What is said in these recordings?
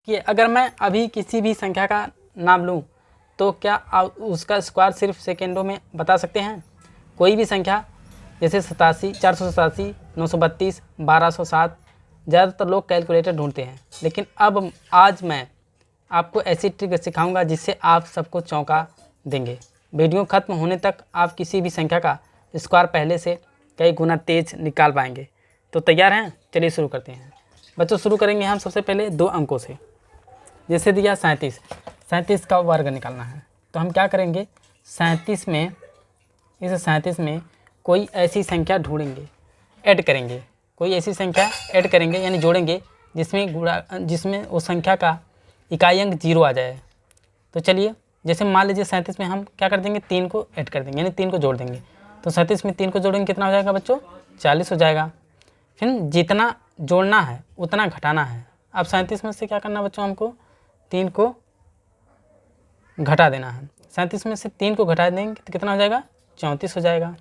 कि अगर मैं अभी किसी भी संख्या का नाम लूँ तो क्या आप उसका स्क्वायर सिर्फ सेकेंडों में बता सकते हैं? कोई भी संख्या जैसे 87, 487, 932, 1207, ज़्यादातर लोग कैलकुलेटर ढूंढते हैं, लेकिन अब आज मैं आपको ऐसी ट्रिक सिखाऊंगा जिससे आप सबको चौंका देंगे। वीडियो ख़त्म होने तक आप किसी भी संख्या का स्क्वायर पहले से कई गुना तेज निकाल पाएंगे। तो तैयार हैं? चलिए शुरू करते हैं बच्चों। शुरू करेंगे हम सबसे पहले 2 अंकों से। जैसे दिया 37 का वर्ग निकालना है, तो हम क्या करेंगे, 37 में, इस 37 में कोई ऐसी संख्या ढूंढेंगे, ऐड करेंगे, कोई ऐसी संख्या ऐड करेंगे यानी जोड़ेंगे जिसमें उस संख्या का इकाई अंक 0 आ जाए। तो चलिए, जैसे मान लीजिए 37 में हम क्या कर देंगे, 3 को ऐड कर देंगे यानी 3 को जोड़ देंगे। तो 37 में 3 को जोड़ेंगे कितना हो जाएगा बच्चों, 40 हो जाएगा। फिर जितना जोड़ना है उतना घटाना है। अब 37 में से क्या करना बच्चों, हमको 3 को घटा देना है। 37 में से 3 को घटा देंगे तो कितना हो जाएगा, 34 हो जाएगा,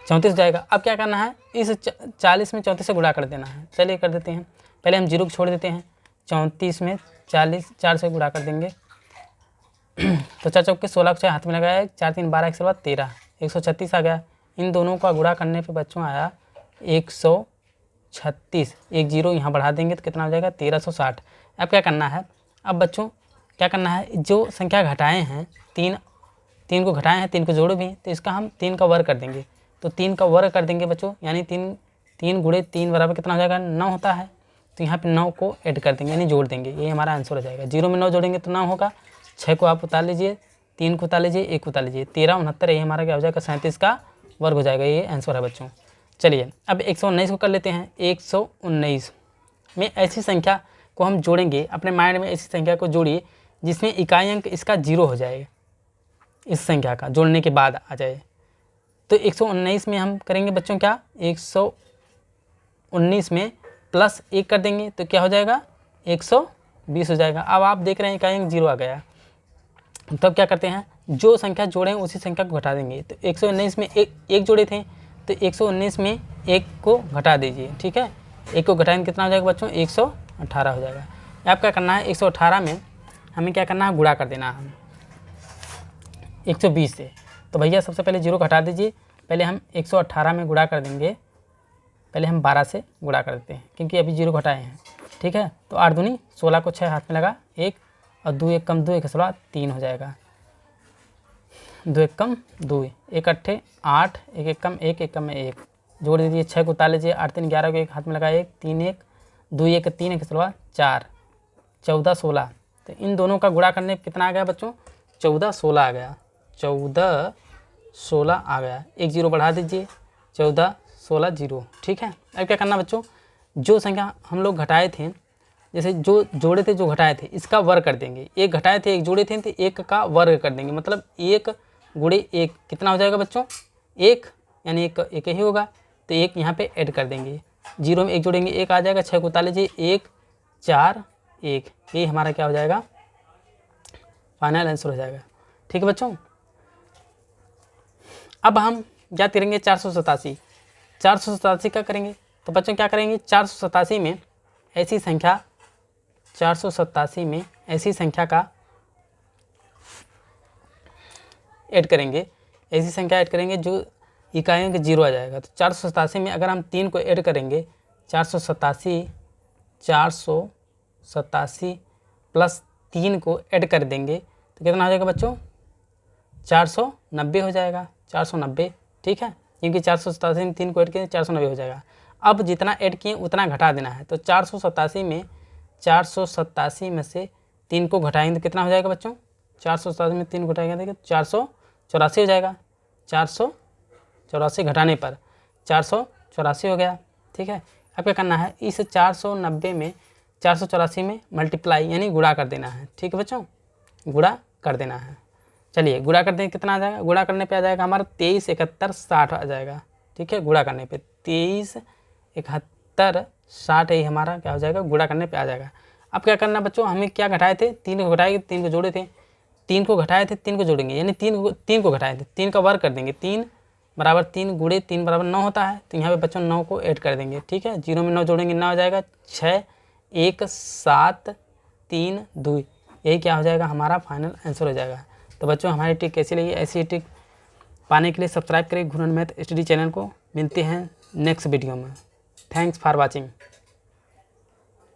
34 हो जाएगा। अब क्या करना है, इस 40 में 34 से गुणा कर देना है। चलिए कर देते हैं, पहले हम 0 को छोड़ देते हैं। 34 में 4 से गुणा कर देंगे तो 4 चौके 16 को हाथ में लगाया, 4 3 12, 1 से बाद 13, 136 आ गया। इन दोनों का गुणा करने पे बच्चों आया 136, एक 0 यहाँ बढ़ा देंगे तो कितना हो जाएगा, 1360। अब क्या करना है, अब बच्चों क्या करना है, जो संख्या घटाए हैं, 3 को घटाए हैं, 3 को जोड़े भी हैं, तो इसका हम 3 का वर्ग कर देंगे। तो 3 का वर्ग कर देंगे बच्चों, यानी 3 गुणे 3 बराबर कितना हो जाएगा, 9 होता है। तो यहाँ पे 9 को ऐड कर देंगे यानी जोड़ देंगे, ये हमारा आंसर हो जाएगा। 0 में 9 जोड़ेंगे तो 9 होगा, 6 को आप उतार लीजिए, 3 को उतार लीजिए, 1 को उतार लीजिए, 13 69, ये हमारा क्या हो जाएगा, 37 का वर्ग हो जाएगा। ये आंसर है बच्चों। चलिए अब 119 को कर लेते हैं। 119 में ऐसी संख्या को हम जोड़ेंगे, अपने माइंड में ऐसी संख्या को जोड़िए जिसमें इकाई अंक इसका 0 हो जाए, इस संख्या का जोड़ने के बाद आ जाए। तो 119 में हम करेंगे बच्चों क्या, 119 में प्लस 1 कर देंगे तो क्या हो जाएगा, 120 हो जाएगा। अब आप देख रहे हैं इकाई अंक 0 आ गया। तब क्या करते हैं, जो संख्या जोड़े उसी संख्या को घटा देंगे। तो 119 में एक जोड़े थे, तो 119 में 1 को घटा दीजिए, ठीक है। 1 को घटाएंगे कितना हो जाएगा बच्चों, 118 हो जाएगा। अब क्या करना है, 118 में हमें क्या करना है, गुणा कर देना है 120 से। तो भैया सबसे पहले 0 घटा दीजिए, पहले हम 118 में गुणा कर देंगे, पहले हम 12 से गुणा कर देते हैं क्योंकि अभी 0 घटाए हैं, ठीक है। तो 8 दूनी 16 को 6 हाथ में लगा, 1 और 2 1 कम 2, 1 16 3 हो जाएगा। 2 1 कम 2, 1 8 8, 1 1 कम 1, 1 कम 1, जोड़ दीजिए, 6 को उतार लीजिए, 8 3 11 को 1 हाथ में लगा, 1 3 1 2 1 3, 1 16 4, 14 16। तो इन दोनों का गुणा करने पर कितना आ गया बच्चों, 14 16 आ गया, 14 16 आ गया। 1 0 बढ़ा दीजिए, 14 16 0, ठीक है। अब क्या करना बच्चों, जो संख्या हम लोग घटाए थे, जैसे जो जोड़े थे जो घटाए थे, इसका वर्ग कर देंगे। 1 घटाए थे 1 जोड़े थे तो 1 का वर्ग कर देंगे, मतलब 1 गुणे 1 कितना हो जाएगा बच्चों, 1, यानी 1 ही होगा। तो 1 यहाँ पे ऐड कर देंगे, 0 में 1 जोड़ेंगे 1 आ जाएगा, 6 को उतार लीजिए, 1 4 1, ये हमारा क्या हो जाएगा, फाइनल आंसर हो जाएगा, ठीक है बच्चों। अब हम क्या करेंगे, 487 का करेंगे। तो बच्चों क्या करेंगे, 487 में ऐसी संख्या, 487 में ऐसी संख्या का ऐड करेंगे, ऐसी संख्या ऐड करेंगे जो इकाइयों के 0 आ जाएगा। तो 487 में अगर हम 3 को ऐड करेंगे, 487 प्लस 3 को ऐड कर देंगे तो कितना हो जाएगा बच्चों, 490 हो जाएगा, 490, ठीक है। क्योंकि 487 में 3 को ऐड किए 490 हो जाएगा। अब जितना ऐड किए उतना घटा देना है। तो 487 में से 3 को घटाएंगे तो कितना हो जाएगा बच्चों, 487 में 3 घटाएंगे देखिए 484 हो जाएगा। 484 घटाने पर 484 हो गया, ठीक है। अब क्या करना है, इस 490 में 484 में मल्टीप्लाई यानी गुणा कर देना है, ठीक है बच्चों, गुणा कर देना है। चलिए गुणा कर दें, कितना आ जाएगा, गुणा करने पे आ जाएगा हमारा 23 71 60 आ जाएगा, ठीक है। गुणा करने पे 23 71 60 ही हमारा क्या हो जाएगा, गुणा करने पे आ जाएगा। अब क्या करना बच्चों, हमें क्या घटाए थे, 3 को घटाए, 3 को जोड़े थे, 3 को घटाए थे 3 को जोड़ेंगे, यानी 3 को घटाए थे, 3 का वर्ग कर देंगे, 3 बराबर 3 गुणे 3 बराबर 9 होता है। तो यहाँ पे बच्चों 9 को ऐड कर देंगे, ठीक है। 0 में 9 जोड़ेंगे 9 आ जाएगा, 6 1732। यही क्या हो जाएगा, हमारा फाइनल आंसर हो जाएगा। तो बच्चों हमारी ट्रिक कैसी लगी, ऐसी ट्रिक पाने के लिए सब्सक्राइब करें घूरन मैथ स्टडी चैनल को। मिलते हैं नेक्स्ट वीडियो में। Thanks for watching.